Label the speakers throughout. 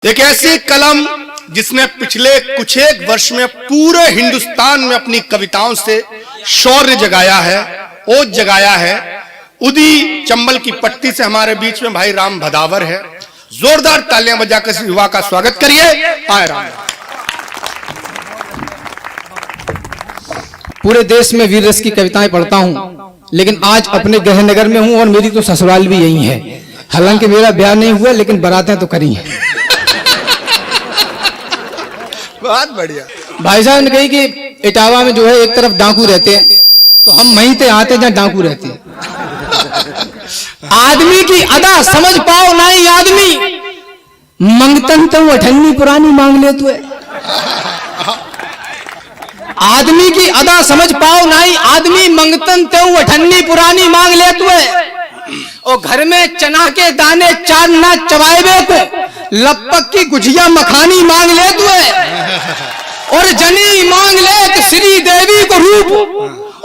Speaker 1: एक ऐसी कलम जिसने पिछले कुछ एक वर्ष में पूरे हिंदुस्तान में अपनी कविताओं से शौर्य जगाया है, ओज जगाया है। उदी चंबल की पट्टी से हमारे बीच में भाई राम भदावर है। जोरदार तालियां बजाकर इस युवा का स्वागत करिए। आए राम।
Speaker 2: पूरे देश में वीर रस की कविताएं पढ़ता हूं, लेकिन आज अपने गृहनगर में हूं और मेरी तो ससुराल भी यही है। हालांकि मेरा ब्याह नहीं हुआ, लेकिन बारातें तो करी हैं।
Speaker 1: बहुत बढ़िया।
Speaker 2: भाई साहब ने कही कि इटावा में जो है एक तरफ डाकू रहते हैं, तो हम वहीं पे आते जहां डाकू रहते हैं। आदमी की अदा समझ पाओ ना ही आदमी, मंगतन तो अठन्नी पुरानी मांग ले तू। आदमी की अदा समझ पाओ ना ही आदमी, मंगतन तो अठन्नी पुरानी मांग ले तू। और घर में चना के दाने चार ना चबाएबे को, लपक की गुजिया मखानी मांग ले तू। और जनी मांग ले कि श्री देवी को रूप,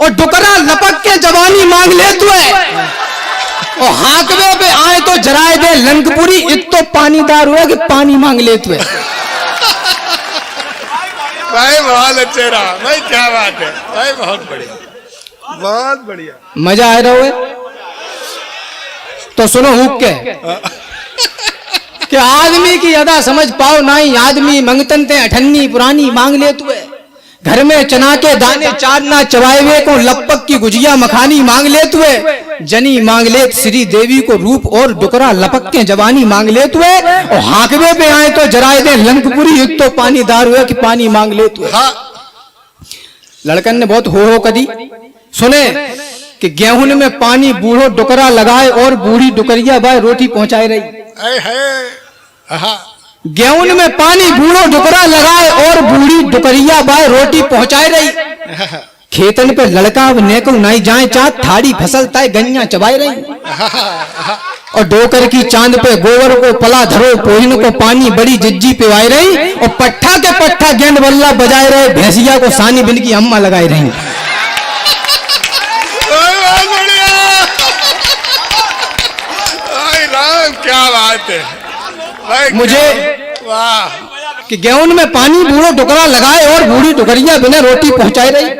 Speaker 2: और डुकरा लपक के जवानी मांग ले तू। और हाकवे पे आए तो जराए दे लंकपुरी, इत तो पानीदार हुआ कि पानी मांग ले तू।
Speaker 1: भाई बहुत अच्छे रहा भाई, क्या बात है भाई, बहुत बढ़िया, बहुत बढ़िया।
Speaker 2: मजा आ रहा है तो सुनो हुक के कि आदमी की अदा समझ पाओ ना ही आदमी, मंगतन ते अठन्नी पुरानी मांग ले तू। घर में चना के दाने चार ना चबाए को, लपक की गुजिया मखानी मांग ले तू। जनी मांग ले श्री देवी को रूप, और डुकरा लपक के जवानी मांग ले तू। और हाकवे पे आए तो जराए दे लंकपुरी, युक्त तो पानीदार हुए कि पानी मांग ले तू। लड़कन ने बहुत हो कदी सुने कि गेहूं में पानी बूढ़ो डुकरा लगाए, और बूढ़ी डुकरिया बाय रोटी पहुंचाए रही। गेहूं में पानी बूढ़ो डुकरा लगाए, और बूढ़ी डुकरिया बाय रोटी पहुंचाए रही। खेतन पे लड़का नेको नहीं जाए चात, थाड़ी फसल ताए गन्या चबाई रही। और डोकर की चांद पे गोबर को पला धरो, पोहिन को पानी बड़ी जिज्जी पिवाई रही। और पट्ठा के पट्ठा गेंद बल्ला बजाए रहे, भैंसिया को सानी बिन की अम्मा लगाई रही।
Speaker 1: क्या बात है
Speaker 2: मुझे
Speaker 1: वाह
Speaker 2: कि गेहूं में पानी बूढ़ो डुकरा लगाए, और बूढ़ी डुकरिया बिना रोटी पहुंचाई रही।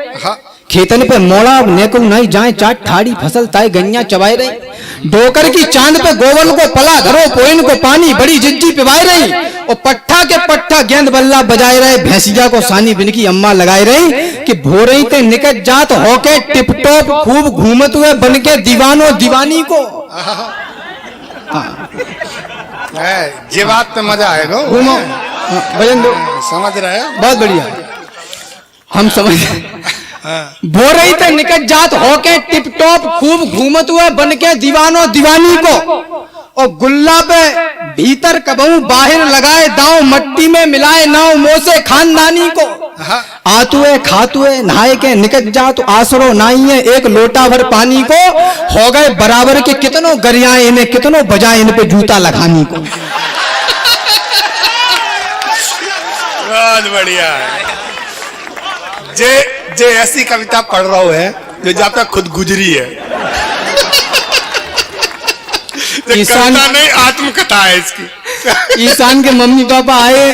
Speaker 2: खेतन पे मोड़ा नेको नहीं जाए चाट, ठाड़ी फसल ताए गन्या चबाई रही। डोकर की चांद पे गोबर को पला धरो, पोइन को पानी बड़ी जिज्जी पिवाई रही। और पट्ठा के पट्ठा गेंद बल्ला बजाए रहे, भैंसिया को सानी बिन की अम्मा लगाई रही। कि भोरई ते निकट जात होके टिपटॉप, खूब घूमत हुए बन के दीवानो दीवानी को।
Speaker 1: ये बात पे मजा आएगा।
Speaker 2: घूमो भजन दो,
Speaker 1: समझ रहे हो, बहुत
Speaker 2: बढ़िया हम समझ। भोरई ते निकट जात होके टिप टॉप, खूब घूमत हुए बन के दीवानो दीवानी को। और गुल्ला पे भीतर कबहू बाहर लगाए दांव, मट्टी में मिलाए नाव मोसे खानदानी को। आतुए खातुए नहाए के निकट जात, आसरो नाई है एक लोटा भर पानी को। हो गए बराबर के कितनों गरियाए इन्हें, कितनों बजाए इन पे जूता लगानी को।
Speaker 1: बहुत बढ़िया। जे ऐसी कविता पढ़ रहा है जो जब तक खुद गुजरी है।
Speaker 2: ईशान
Speaker 1: नहीं, आत्मकथा है इसकी।
Speaker 2: ईशान के मम्मी पापा आए,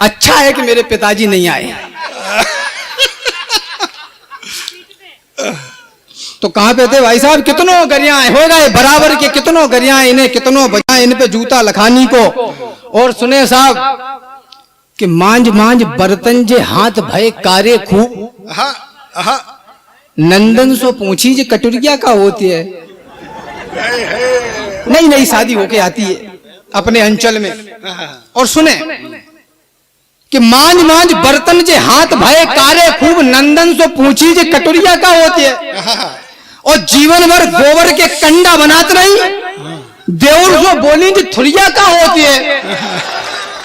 Speaker 2: अच्छा है कि मेरे पिताजी नहीं आए। तो कहां पे थे भाई साहब, कितनों गरियाएं हो गए बराबर के, कितनों गरियाएं इन्हें, कितनों बजाए इन पे जूता लखानी को। और सुने साहब कि मांझ मांझ बर्तन जे हाथ भय कारे खूब, नंदन सो पूछी जे कटुरिया का होती है। नई नई शादी होके आती है अपने अंचल में। और सुने कि मांझ मांझ बर्तन जे हाथ भय कारे खूब, नंदन सो पूछी जे कटुरिया का होती है। और जीवन भर गोबर के कंडा बनाते रही, देवर सो बोली जे थुरिया का होती है।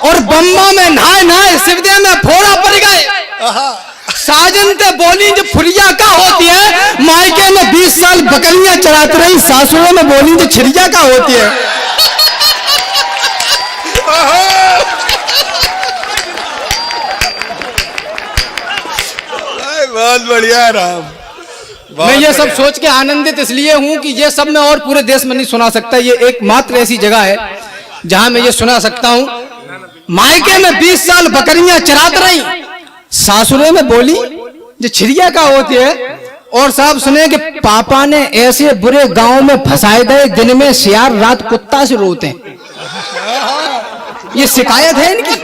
Speaker 2: और बम्बा में नहाए नहाए शिवदे में फोड़ा पड़ गए, साजन ते बोली जो फुरिया का होती है। मायके में 20 साल बकरियां चराती रही, सासुओं में बोली जो छिरिया का होती है।
Speaker 1: बहुत बढ़िया राम।
Speaker 2: मैं ये सब सोच के आनंदित इसलिए हूं कि ये सब मैं और पूरे देश में नहीं सुना सकता। ये एकमात्र ऐसी जगह है जहां मैं ये सुना सकता हूं। मायके में 20 साल बकरियां चरात रही, सासुरे में बोली जो छिड़िया का होती है। और साहब सुने कि पापा ने ऐसे बुरे गांव में फंसाए गए, दिन में सियार रात कुत्ता से रोते हैं। ये शिकायत है इनकी।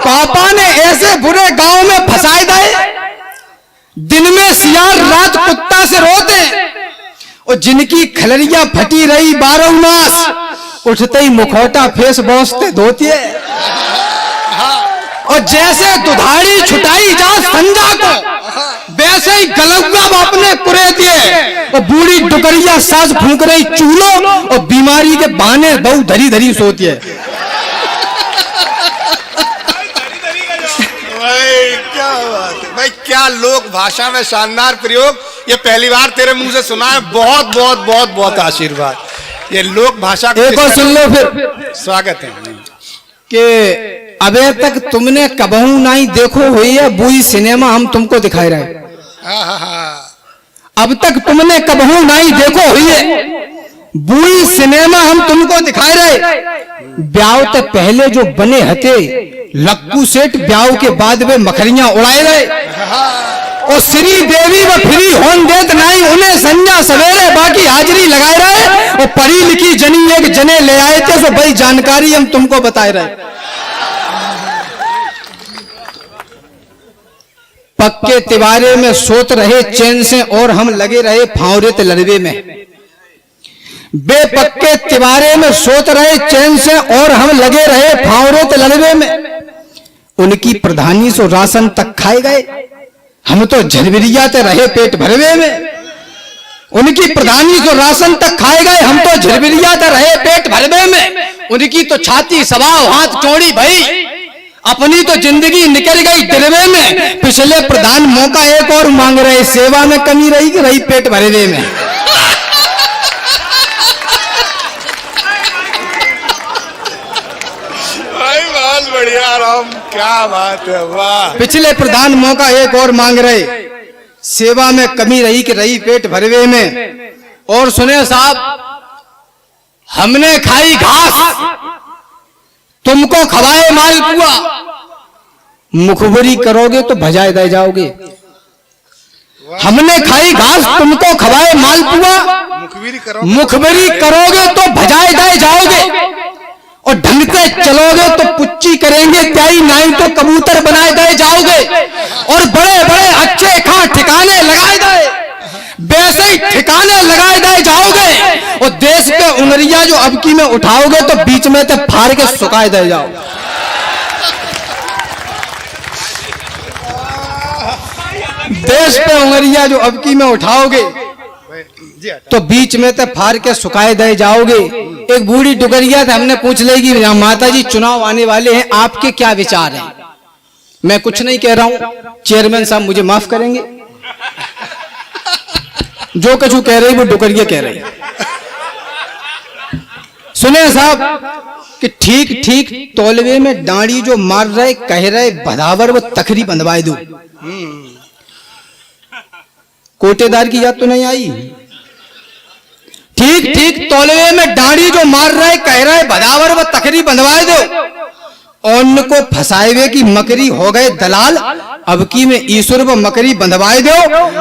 Speaker 2: पापा ने ऐसे बुरे गांव में फंसाए गए, दिन में सियार रात कुत्ता से रोते हैं। और जिनकी खलरिया फटी रही 12 मास, उठते ही मुखौटा फेस बौसते धोती है। और जैसे दुधारी छुटाई जा संजा को, वैसे ही गलौगा अपने कुरे दिए। और बूढ़ी डुकरिया सास फूंक रही चूल्हों, और बीमारी के बहाने बहु धरी धरी सोती है।
Speaker 1: भाई क्या बात है भाई, क्या लोक भाषा में शानदार प्रयोग, ये पहली बार तेरे मुंह से सुना है। बहुत बहुत बहुत बहुत आशीर्वाद। ये लोक भाषा
Speaker 2: एक और सुन लो फिर।
Speaker 1: स्वागत है
Speaker 2: कि अबे तक तुमने कबहू नहीं देखो हुई है बुई सिनेमा, हम तुमको दिखाए रहे। अब तक तुमने कबहू नहीं देखो हुई है बुई सिनेमा, हम तुमको दिखाए रहे। ब्याह से पहले जो बने हते लक्कू सेठ, ब्याह के बाद वे मखरियां उड़ाए रहे। और श्री देवी व फ्री होन देत नहीं, उन्हें संजा सवेरे बाकी हाजिरी लगाए रहे। और पढ़ी लिखी जनी एक जने ले आए थे, सो भाई जानकारी हम तुमको बताए रहे। पक्के तिवारे में सोत रहे चैन से, और हम लगे रहे फावरे लड़वे में। बेपक्के तिवारे में सोत रहे चैन से, और हम लगे रहे फावरे लड़वे में। उनकी प्रधानी सो राशन तक खाए गए, हम तो झरबिरियाते रहे पेट भरवे में। उनकी प्रधानी सो राशन तक खाए गए, हम तो झरबिरियाते रहे पेट भरवे में। उनकी तो छाती सवाव हाथ चौड़ी भई, अपनी तो जिंदगी निकल गई डरवे में। पिछले प्रधान मौका एक और मांग रहे, सेवा में कमी रही कि रही पेट भरवे में।
Speaker 1: भाई बहुत बढ़िया राम, क्या बात है, वाह।
Speaker 2: पिछले प्रधान मौका एक और मांग रहे, सेवा में कमी रही कि रही पेट भरवे में। और सुने साहब, हमने खाई घास, तुमको खवाए मालपुआ, मुखबरी करोगे तो भजाए दे जाओगे। हमने खाई घास, तुमको खवाए मालपुआ, मुखबरी करोगे तो भजाए दे जाओगे। और ढंग से चलोगे तो पुच्ची करेंगे त्याई, नहीं तो कबूतर बनाए दे जाओगे। और बड़े बड़े अच्छे खा ठिकाने लगाए दे, वैसे ही ठिकाने लगाए दे जाओगे। और देश पे उंगलियां जो अबकी में उठाओगे तो बीच में तो फाड़ के सुखाए दे जाओ। देश पे उंगलियां जो अबकी में उठाओगे तो बीच में तो फाड़ के सुखाए दे जाओगे। एक बूढ़ी डुगरिया था, हमने पूछ लेगी माता जी चुनाव आने वाले हैं, आपके क्या विचार हैं? मैं कुछ नहीं कह रहा हूं, चेयरमैन साहब मुझे माफ करेंगे। जो कछु कह रही वो डुगरिया कह रही। सुने साहब कि ठीक ठीक तौलवे में डांडी जो मार रहे, कह रहे बधावर वो तखरी बंधवाए दो। कोटेदार की याद तो नहीं आई? ठीक ठीक तौलवे में डांडी जो मार रहे, कह रहे बधावर वो तखरी बंधवाए दो। और को फंसाए हुए की मकरी हो गए दलाल, अब की में ईश्वर वो मकरी बंधवाए दो।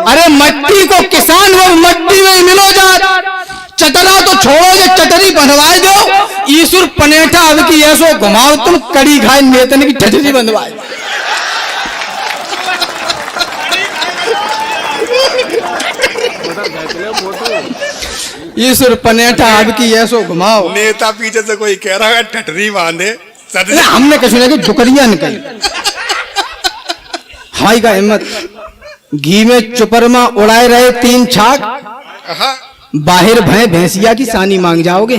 Speaker 2: अरे मट्टी को किसान वो मट्टी में मिलो जात, चटरा तो छोड़ोगे चटरी बंधवाए दो। ईश्वर पनेठा अब की ऐसो घुमाओ तुम, कड़ी घाय नेतन की ठटरी बंधवाए। ईश्वर पनेठा अब की ऐसो घुमाओ।
Speaker 1: नेता पीछे से कोई कह रहा है ठटरी बांधे,
Speaker 2: हमने कहा सुना कि डुकरिया निकल। हमारी का हिम्मत। घी में चुपरमा उड़ाए रहे 3 छाक, बाहर भय भैंसिया की सानी मांग जाओगे।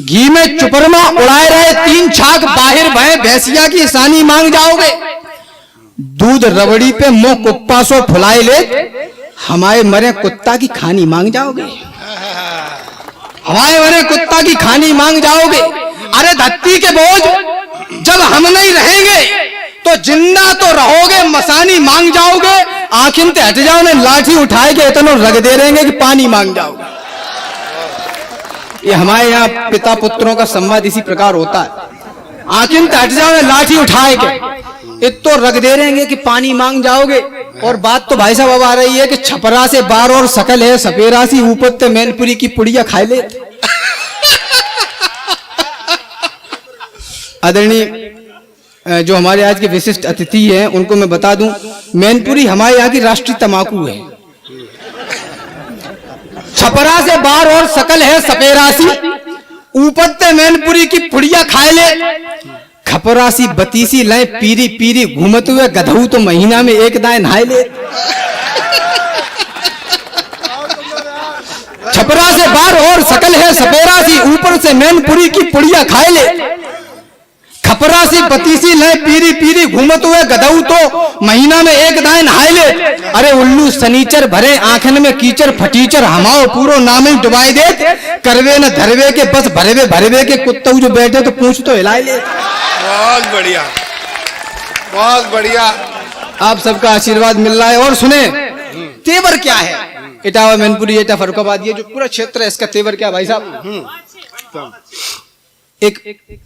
Speaker 2: घी में चुपरमा उड़ाए रहे 3 छाक, बाहर भय भैंसिया की सानी मांग जाओगे। दूध रबड़ी पे मुंह कुप्पा सो फुलाए ले, हमारे मरे कुत्ता की खानी मांग जाओगे। हमारे मरे कुत्ता की खानी मांग जाओगे। अरे धरती के बोझ जब हम नहीं रहेंगे तो जिंदा तो रहोगे, मसानी मांग जाओगे। आखिर ते हट जाओ ने लाठी उठाए के इतना रग दे रहेंगे कि पानी मांग जाओगे। ये हमारे यहाँ पिता पुत्रों का संवाद इसी प्रकार होता है। आखिर हट जाओ, लाठी उठाए के इत तो रख दे रहेंगे कि पानी मांग जाओगे। और बात तो भाई साहब अब आ रही है कि छपरा से बार और सकल है सपेरा सी, ऊपर ते मैनपुरी की पुड़िया खाए ले। आदरणीय जो हमारे आज के विशिष्ट अतिथि हैं उनको मैं बता दूं, मैनपुरी हमारे यहाँ की राष्ट्रीय तमाकू है। छपरा से बार और सकल है सपेरासी, ऊपर ते मैनपुरी की पुड़िया खाए ले। खपरासी बतीसी लय पीरी पीरी घूमते हुए गधऊ तो महीना में एक दाएं नहाए ले। छपरा से बार और सकल है सपेरासी, ऊपर से मैनपुरी की पुड़िया खाए ले। खपरासी बतीसी लय पीरी पीरी घूमत हुए गधऊ तो महीना में एक दाएं नहाए ले। अरे उल्लू सनीचर भरे आंखन में कीचर फटीचर, हमाओ पूरो नाम ही डुबाई दे। करवे न धरवे के बस भरवे भरवे के, कुत्तऊ जो बैठे तो पूछ तो हिलाए ले।
Speaker 1: बहुत बढ़िया, बहुत बढ़िया।
Speaker 2: आप सबका आशीर्वाद मिल रहा है। और सुने तेवर क्या है, इटावा मैनपुरी एटा फर्रुखाबाद ये जो पूरा क्षेत्र है इसका तेवर क्या भाई साहब। एक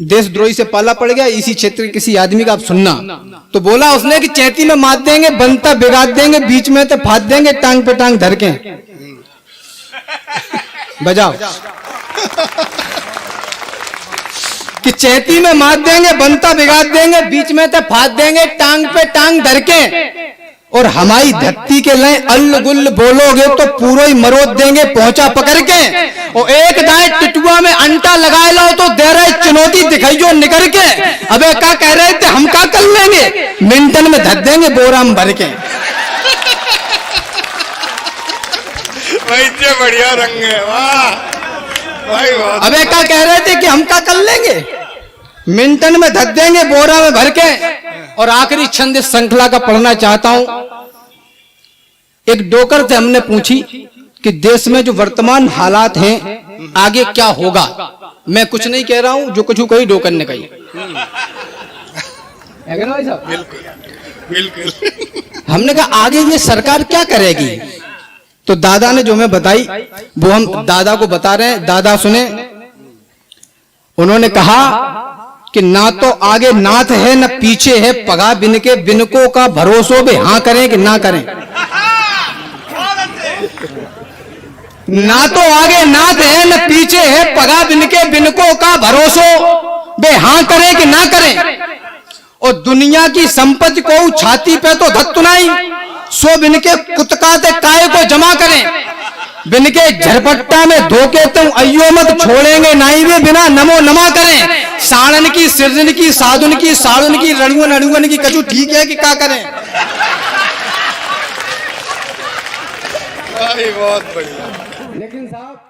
Speaker 2: देशद्रोही से पाला पड़ गया इसी क्षेत्र के किसी आदमी का, आप सुनना। तो बोला उसने कि चैती में मार देंगे, बनता बिगाड़ देंगे, बीच में तो फाड़ देंगे, टांग पे टांग धर के। बजाओ कि चैती में मार देंगे, बनता बिगाड़ देंगे, बीच में तो फाड़ देंगे, टांग पे टांग धर के। और हमारी धरती के लिए अल्ल गुल्ल बोलोगे तो पूरा ही मरोद देंगे पहुंचा पकड़ के। और एक दाएं टिटुआ में अंटा लगाए लो तो दे रहे चुनौती दिखाइयो निकल के। अबे क्या कह रहे थे, हम क्या कर लेंगे, मिंटन में धर देंगे बोरा में भर के।
Speaker 1: बढ़िया रंग है, वाह भाई वाह।
Speaker 2: अबे क्या कह रहे थे कि हम क्या कर लेंगे, मिंटन में धर देंगे बोरा में भर के। और आखिरी छंद इस श्रृंखला का पढ़ना चाहता हूं। एक डोकर से हमने पूछी कि देश में जो वर्तमान हालात हैं आगे क्या होगा। मैं कुछ नहीं कह रहा हूं, जो कुछ कही डोकर ने कही।
Speaker 1: बिल्कुल।
Speaker 2: हमने कहा आगे ये सरकार क्या करेगी। तो दादा ने जो हमें बताई वो हम दादा को बता रहे हैं। दादा सुने, उन्होंने कहा कि ना तो आगे नाथ है न पीछे है, पगा बिन के बिनको का भरोसो बे हाँ करें कि ना करें। ना तो आगे नाथ है न पीछे है, पगा बिन के बिनको का भरोसो बे हाँ करें कि ना करें। और दुनिया की संपत्ति को छाती पे तो धत्तुनाई, सो बिन के कुतकाते काय को जमा करें। बिन के झरपट्टा में धोके तुम अयो मत छोड़ेंगे नाई वे बिना नमो नमा करें। साड़न की सिरजन की साधुन की साड़ुन की रणुअन अड़ुअन की कछु ठीक है कि क्या करें।
Speaker 1: बहुत बढ़िया।
Speaker 2: लेकिन साहब